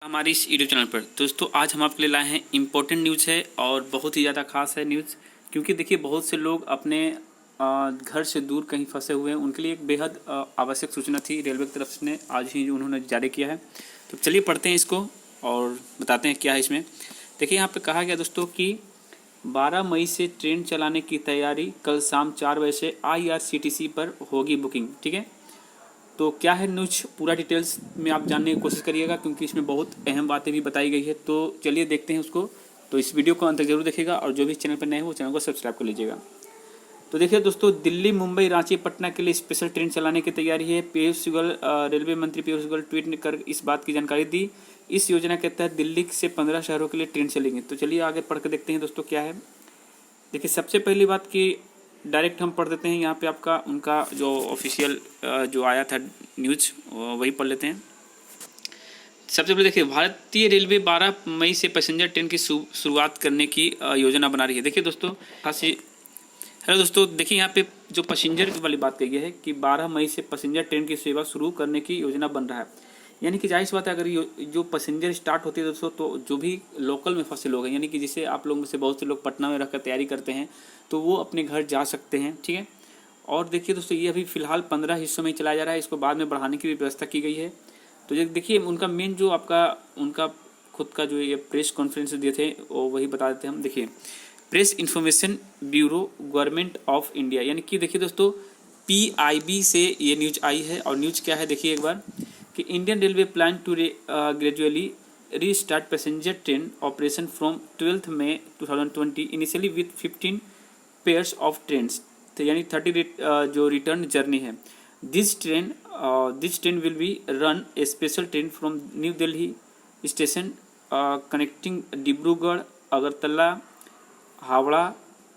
हमारी इस YouTube channel पर दोस्तों आज हम आपके लिए लाए हैं इम्पोर्टेंट न्यूज़ है और बहुत ही ज़्यादा खास है न्यूज़। क्योंकि देखिए बहुत से लोग अपने घर से दूर कहीं फंसे हुए हैं, उनके लिए एक बेहद आवश्यक सूचना थी। रेलवे की तरफ से आज ही उन्होंने जारी किया है। तो चलिए पढ़ते हैं इसको और बताते हैं क्या है इसमें। देखिए यहाँ पर कहा गया दोस्तों कि 12 मई से ट्रेन चलाने की तैयारी, कल शाम 4 बजे से IRCTC पर होगी बुकिंग। ठीक है, तो क्या है न्यूज पूरा डिटेल्स में आप जानने की कोशिश करिएगा क्योंकि इसमें बहुत अहम बातें भी बताई गई है। तो चलिए देखते हैं उसको। तो इस वीडियो को अंत तक जरूर देखिएगा और जो भी चैनल पर नए हैं वो चैनल को सब्सक्राइब कर लीजिएगा। तो देखिए दोस्तों, दिल्ली मुंबई रांची पटना के लिए स्पेशल ट्रेन चलाने की तैयारी है। पीयूष गोयल, रेलवे मंत्री पीयूष गोयल ट्वीट कर इस बात की जानकारी दी। इस योजना के तहत दिल्ली से 15 शहरों के लिए ट्रेन चलेंगे। तो चलिए आगे पढ़ कर देखते हैं दोस्तों क्या है। देखिए सबसे पहली बात की डायरेक्ट हम पढ़ देते हैं यहाँ पे आपका उनका जो ऑफिशियल जो आया था न्यूज़ वही पढ़ लेते हैं। सबसे पहले देखिए, भारतीय रेलवे 12 मई से पैसेंजर ट्रेन की शुरुआत करने की योजना बना रही है। देखिए दोस्तों खासी हेलो दोस्तों, देखिए यहाँ पे जो पैसेंजर वाली बात कही गई है कि 12 मई से पैसेंजर ट्रेन की सेवा शुरू करने की योजना बन रहा है। यानी कि जाहिर सी बात है, अगर जो पैसेंजर स्टार्ट होती है दोस्तों, तो जो भी लोकल में फंसे लोग हैं, यानी कि जिसे आप लोगों में से बहुत से लोग पटना में रहकर तैयारी करते हैं, तो वो अपने घर जा सकते हैं। ठीक है, और देखिए दोस्तों ये अभी फिलहाल 15 हिस्सों में चलाया जा रहा है, इसको बाद में बढ़ाने की भी व्यवस्था की गई है। तो ये देखिए उनका मेन जो आपका उनका खुद का जो ये प्रेस कॉन्फ्रेंस दिए थे वो वही बता देते हैं हम। देखिए, press information bureau government of India, यानी कि देखिए दोस्तों PIB से ये न्यूज आई है। और न्यूज क्या है देखिए एक बार कि Indian railway plan to gradually restart passenger train operation from 12 May 2020 initially with 15 pairs of trains. तो यानी 30 जो रिटर्न जर्नी है। This train will be run a special train from New Delhi station connecting Dibrugarh, Agartala, Howrah,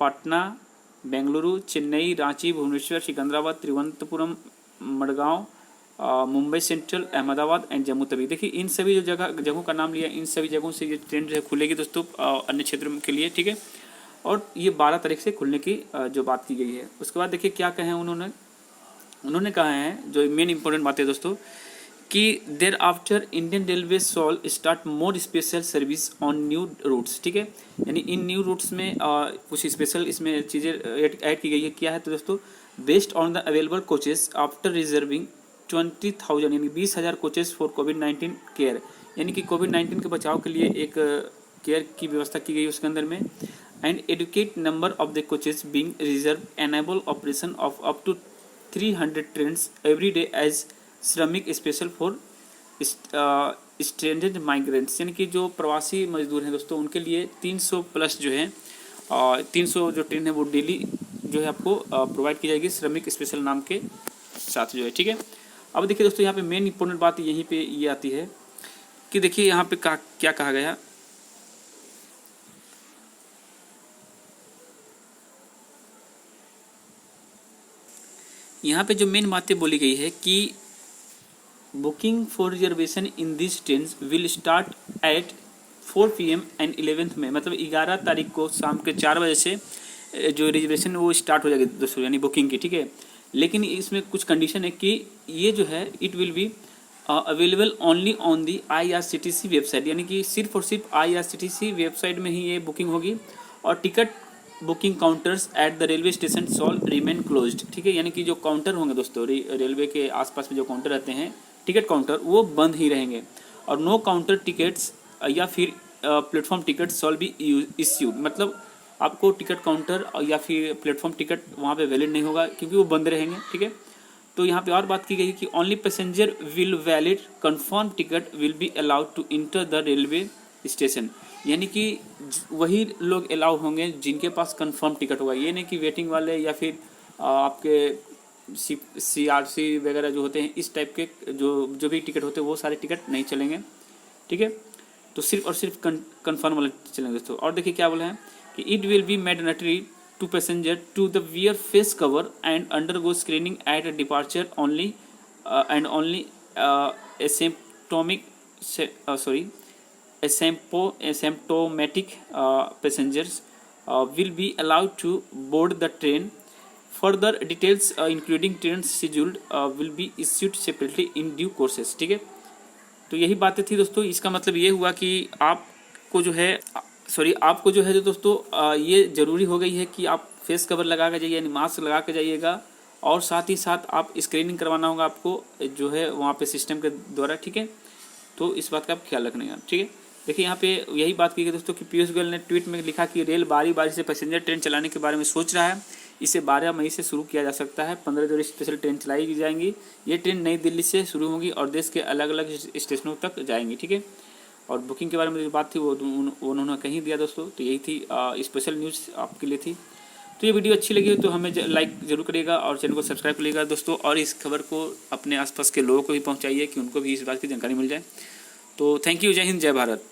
Patna, Bengaluru, Chennai, Ranchi, Bhubaneswar, Secunderabad, Thiruvananthapuram, Madgaon, Mumbai Central, Ahmedabad and Jammu Tawi. देखिए इन सभी जो जगहों का नाम लिया, इन सभी जगहों से ये ट्रेन जो है खुलेगी दोस्तों अन्य क्षेत्रों के लिए। ठीक है, और ये 12 तारीख से खुलने की जो बात की गई है। उसके बाद देखिए क्या कहे उन्होंने कहा है जो मेन इंपॉर्टेंट बात है दोस्तों कि there after Indian railway shall start more special service on new routes. ठीक है, यानी इन न्यू रूट्स में कुछ स्पेशल इसमें चीज़ें ऐड की गई है। क्या है तो दोस्तों, based on the available coaches after reserving 20,000 यानी 20,000 कोचेस फॉर कोविड-19 केयर, यानी कि कोविड-19 के बचाव के लिए एक केयर की व्यवस्था की गई उसके अंदर में। And adequate number of the coaches being reserve enable operation of up to 300 trains every day as Shramik special for stranded migrants, यानी कि जो प्रवासी मजदूर हैं दोस्तों उनके लिए 300 प्लस जो है 300 जो ट्रेन है वो डेली जो है आपको प्रोवाइड की जाएगी श्रमिक स्पेशल नाम के साथ जो है। ठीक है, अब देखिए दोस्तों यहाँ पे मेन इंपॉर्टेंट बात यहीं पे ये आती है कि देखिए यहाँ पे क्या कहा गया। यहाँ पे जो मेन बातें बोली गई है कि booking for reservation in this trains will start at 4 PM and 11 मई, मतलब 11 तारीख को शाम के 4 बजे से जो रिजर्वेशन वो स्टार्ट हो जाएगी दोस्तों, यानी बुकिंग की। ठीक है, लेकिन इसमें कुछ कंडीशन है कि ये जो है it will be available only on the IRCTC website, यानी कि सिर्फ और सिर्फ IRCTC वेबसाइट में ही ये बुकिंग होगी। और ticket booking counters at the railway station shawl remain closed. ठीक है, यानी कि जो काउंटर होंगे दोस्तों रेलवे के आसपास में जो काउंटर रहते हैं टिकट काउंटर, वो बंद ही रहेंगे। और नो काउंटर टिकट्स या फिर platform ticket shawl be issued, मतलब आपको टिकट काउंटर या फिर प्लेटफॉर्म टिकट वहाँ पे वैलिड नहीं होगा क्योंकि वो बंद रहेंगे। ठीक है, तो यहाँ पे और बात की गई कि only passenger will valid confirm ticket will be allowed to enter the railway station, यानी कि वही लोग अलाउ होंगे जिनके पास कंफर्म टिकट होगा। ये नहीं कि वेटिंग वाले या फिर आपके CRC वगैरह जो होते हैं इस टाइप के जो भी टिकट होते हैं वो सारे टिकट नहीं चलेंगे। ठीक है, तो सिर्फ और सिर्फ कंफर्म वाले चलेंगे दोस्तों। और देखिए क्या बोला है कि it will be mandatory to passenger to the wear face cover and undergo screening at departure only and only asymptomatic passengers will be allowed to board the train. Further details including train schedule will be issued separately in due courses. ठीक है, तो यही बातें थी दोस्तों। इसका मतलब ये हुआ कि आपको जो है जो दोस्तों ये ज़रूरी हो गई है कि आप फेस कवर लगा कर जाइए, यानी मास्क लगा के जाइएगा, और साथ ही साथ आप स्क्रीनिंग करवाना होगा आपको जो है वहाँ पे सिस्टम के द्वारा, ठीक है। तो इस बात का आप ख्याल रखना, ठीक है। देखिए यहाँ पे यही बात की गई दोस्तों कि पीयूष गोयल ने ट्वीट में लिखा कि रेल बारी बारी से पैसेंजर ट्रेन चलाने के बारे में सोच रहा है। इसे 12 मई से शुरू किया जा सकता है। 15 जनवरी स्पेशल ट्रेन चलाई जाएंगी। ये ट्रेन नई दिल्ली से शुरू होंगी और देश के अलग अलग स्टेशनों तक जाएंगी, ठीक है। और बुकिंग के बारे में जो बात थी वो उन्होंने कहीं दिया दोस्तों। तो यही थी स्पेशल न्यूज़ आपके लिए थी। तो ये वीडियो अच्छी लगी तो हमें लाइक ज़रूर करिएगा और चैनल को सब्सक्राइब करिएगा दोस्तों, और इस खबर को अपने आसपास के लोगों को भी पहुंचाइए कि उनको भी इस बात की जानकारी मिल जाए। तो थैंक यू, जय हिंद, जय भारत।